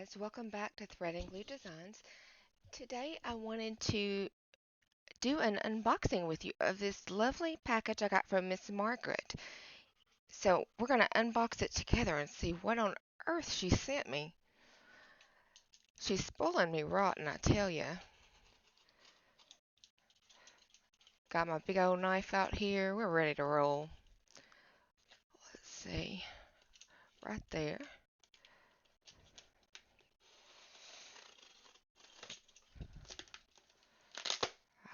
guys, welcome back to Thread and Glue Designs. Today I wanted to do an unboxing with you of this lovely package I got from Miss Margaret. So we're going to unbox it together and see what on earth she sent me. She's spoiling me rotten, I tell ya. Got my big old knife out here. We're ready to roll. Let's see. Right there.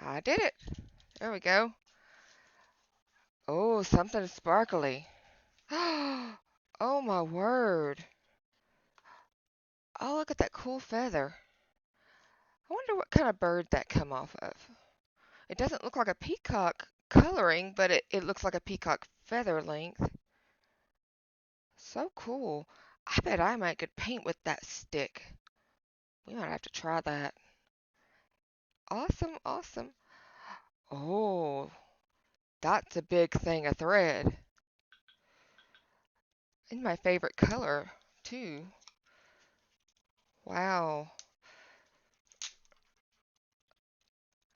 I did it. There we go. Oh, something sparkly. Oh my word. Oh, look at that cool feather. I wonder what kind of bird that come off of. It doesn't look like a peacock coloring, but it looks like a peacock feather length. So cool. I bet I might could paint with that stick. We might have to try that. Awesome, awesome. Oh, that's a big thing of thread. And my favorite color, too. Wow.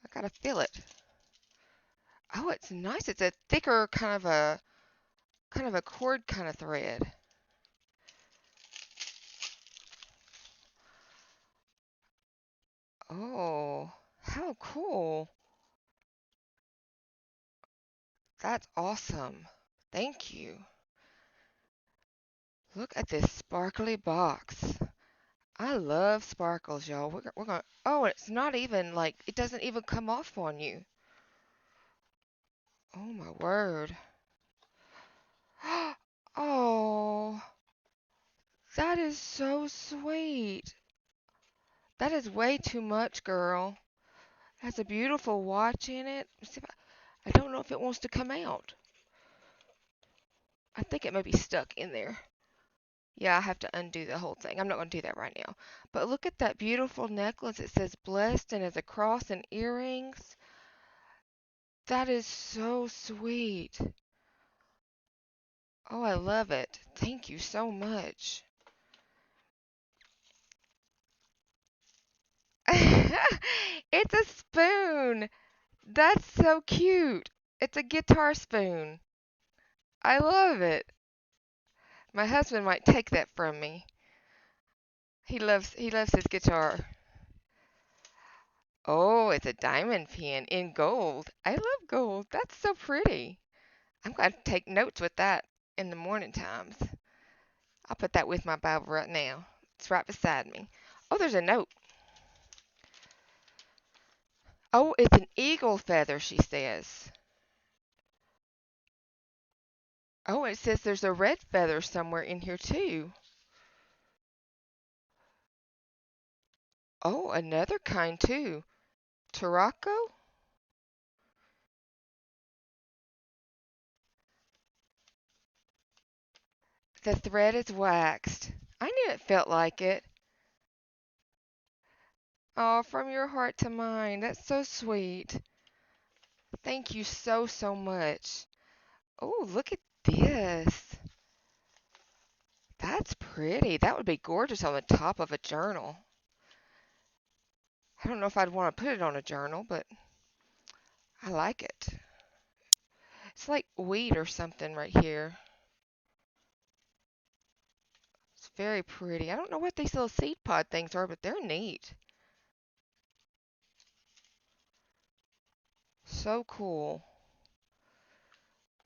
I gotta feel it. Oh, it's nice. It's a thicker kind of a cord kind of thread. Oh, how cool. That's awesome. Thank you. Look at this sparkly box. I love sparkles, y'all. We're gonna. Oh, it's not even like it doesn't even come off on you. Oh my word. Oh, that is so sweet. That is way too much, girl. It has a beautiful watch in it. Let's see if I don't know if it wants to come out. I think it may be stuck in there. Yeah, I have to undo the whole thing. I'm not going to do that right now. But look at that beautiful necklace. It says blessed and has a cross and earrings. That is so sweet. Oh, I love it. Thank you so much. It's a spoon. That's so cute. It's a guitar spoon. I love it. My husband might take that from me. He loves his guitar. Oh, it's a diamond pin in gold. I love gold. That's so pretty. I'm going to take notes with that in the morning times. I'll put that with my Bible right now. It's right beside me. Oh, there's a note. Oh, it's an eagle feather, she says. Oh, it says there's a red feather somewhere in here too. Oh, another kind too. Tarako? The thread is waxed. I knew it felt like it. Oh, from your heart to mine. That's so sweet. Thank you so, so much. Oh, look at this. That's pretty. That would be gorgeous on the top of a journal. I don't know if I'd want to put it on a journal, but I like it. It's like wheat or something right here. It's very pretty. I don't know what these little seed pod things are, but they're neat. So cool.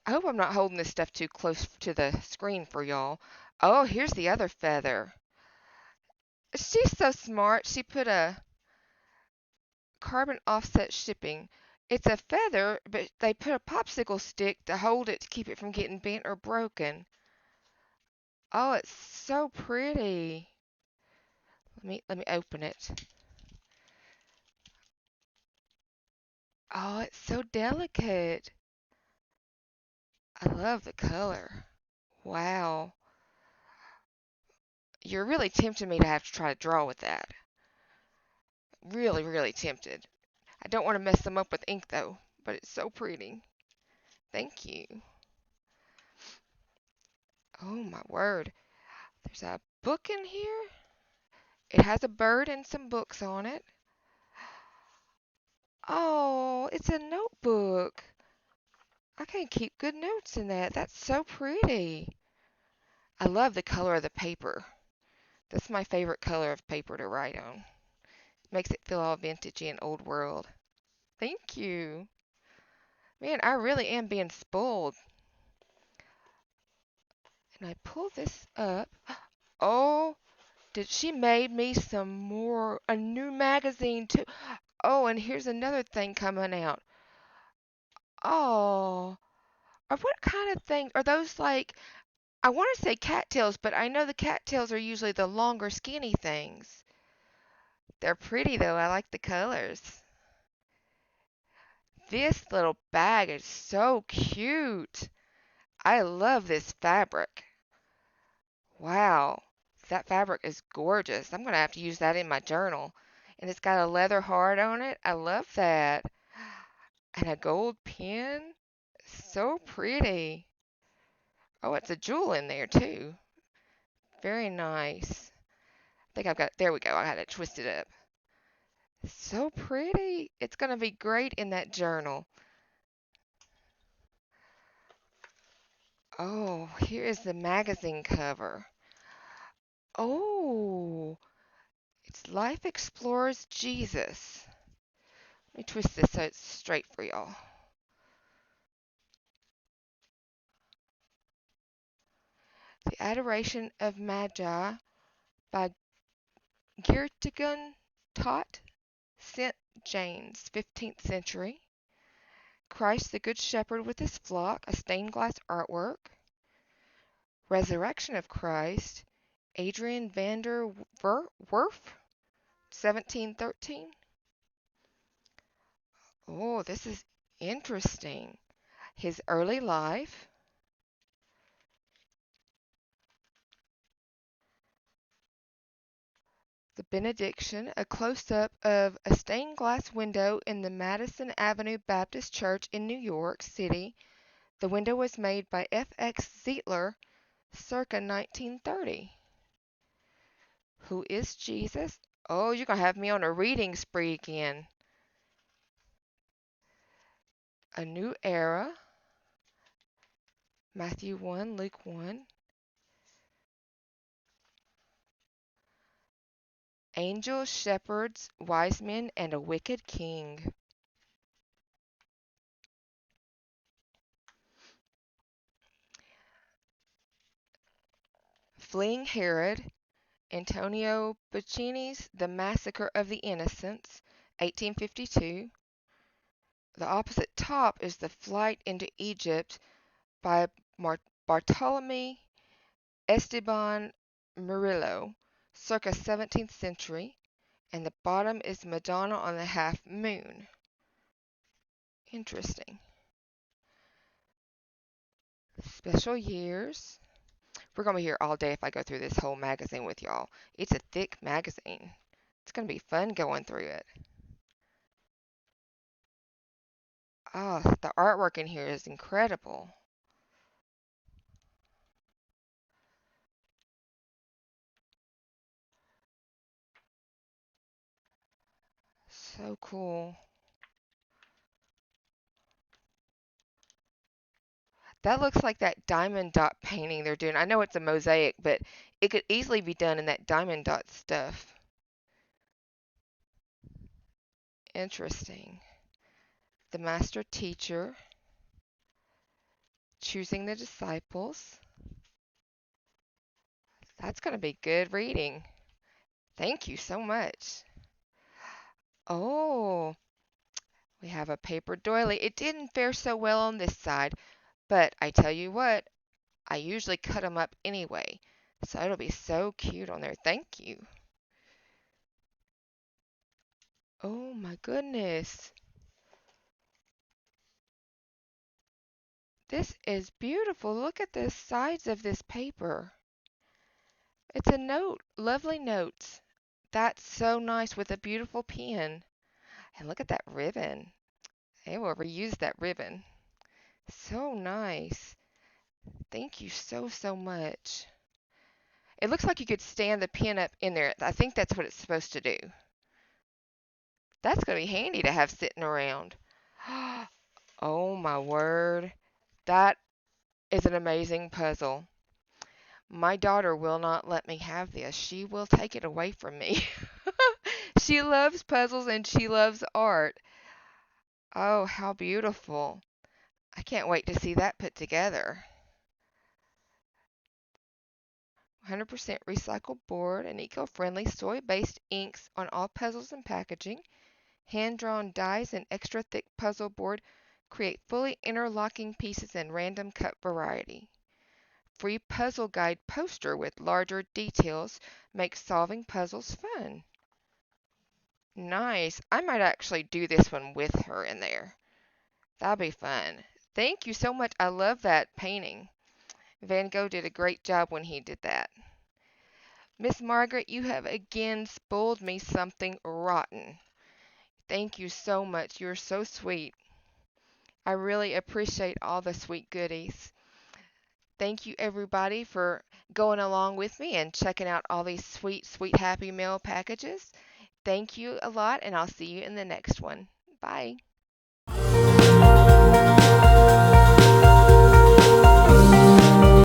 I hope I'm not holding this stuff too close to the screen for y'all. Oh, here's the other feather. She's so smart. She put a carbon offset shipping. It's a feather, but they put a popsicle stick to hold it to keep it from getting bent or broken. Oh, it's so pretty. Let me open it. Oh, it's so delicate. I love the color. Wow. You're really tempting me to have to try to draw with that. Really, really tempted. I don't want to mess them up with ink though, but it's so pretty. Thank you. Oh my word. There's a book in here. It has a bird and some books on it. Oh, it's a notebook. I can keep good notes in that. That's so pretty. I love the color of the paper. That's my favorite color of paper to write on. Makes it feel all vintagey and old world. Thank you. Man, I really am being spoiled. And I pull this up. Oh, did she made me some more a new magazine too? Oh, and here's another thing coming out. Oh, or what kind of things are those like? I want to say cattails, but I know the cattails are usually the longer, skinny things. They're pretty though. I like the colors. This little bag is so cute. I love this fabric. Wow, that fabric is gorgeous. I'm going to have to use that in my journal. And it's got a leather heart on it. I love that. And a gold pin. So pretty. Oh, it's a jewel in there too. Very nice. I think I've got, there we go. I had it twisted up. So pretty. It's going to be great in that journal. Oh, here is the magazine cover. Oh, it's Life Explores Jesus. Let me twist this so it's straight for y'all. The Adoration of Magi by Geertgen Tot, St. James, 15th century. Christ the Good Shepherd with his flock, a stained glass artwork. Resurrection of Christ, Adrian van der Werf, 1713. Oh, this is interesting. His early life, the benediction, a close-up of a stained glass window in the Madison Avenue Baptist Church in New York City. The window was made by F. X. Ziegler circa 1930. Who is Jesus? Oh, you're going to have me on a reading spree again. A New Era, Matthew 1, Luke 1. Angels, shepherds, wise men, and a wicked king. Fleeing Herod, Antonio Boccini's The Massacre of the Innocents, 1852. The opposite top is The Flight into Egypt by Bartolome Esteban Murillo, circa 17th century, and the bottom is Madonna on the Half Moon. Interesting. Special years. We're going to be here all day if I go through this whole magazine with y'all. It's a thick magazine. It's going to be fun going through it. Oh, the artwork in here is incredible. So cool. That looks like that diamond dot painting they're doing. I know it's a mosaic, but it could easily be done in that diamond dot stuff. Interesting. The master teacher, choosing the disciples. That's going to be good reading. Thank you so much. Oh, we have a paper doily. It didn't fare so well on this side, but I tell you what, I usually cut them up anyway. So it'll be so cute on there. Thank you. Oh my goodness. This is beautiful. Look at the sides of this paper. It's a note. Lovely notes. That's so nice with a beautiful pen. And look at that ribbon. They will reuse that ribbon. So nice. Thank you so, so much. It looks like you could stand the pen up in there. I think that's what it's supposed to do. That's going to be handy to have sitting around. Oh my word. That is an amazing puzzle. My daughter will not let me have this. She will take it away from me. She loves puzzles and she loves art. Oh, how beautiful. I can't wait to see that put together. 100% recycled board and eco-friendly soy-based inks on all puzzles and packaging. Hand-drawn dies and extra thick puzzle board create fully interlocking pieces in random cut variety. Free puzzle guide poster with larger details makes solving puzzles fun. Nice. I might actually do this one with her in there. That'll be fun. Thank you so much. I love that painting. Van Gogh did a great job when he did that. Miss Margaret, you have again spoiled me something rotten. Thank you so much. You're so sweet. I really appreciate all the sweet goodies. Thank you, everybody, for going along with me and checking out all these sweet, sweet Happy Meal packages. Thank you a lot, and I'll see you in the next one. Bye.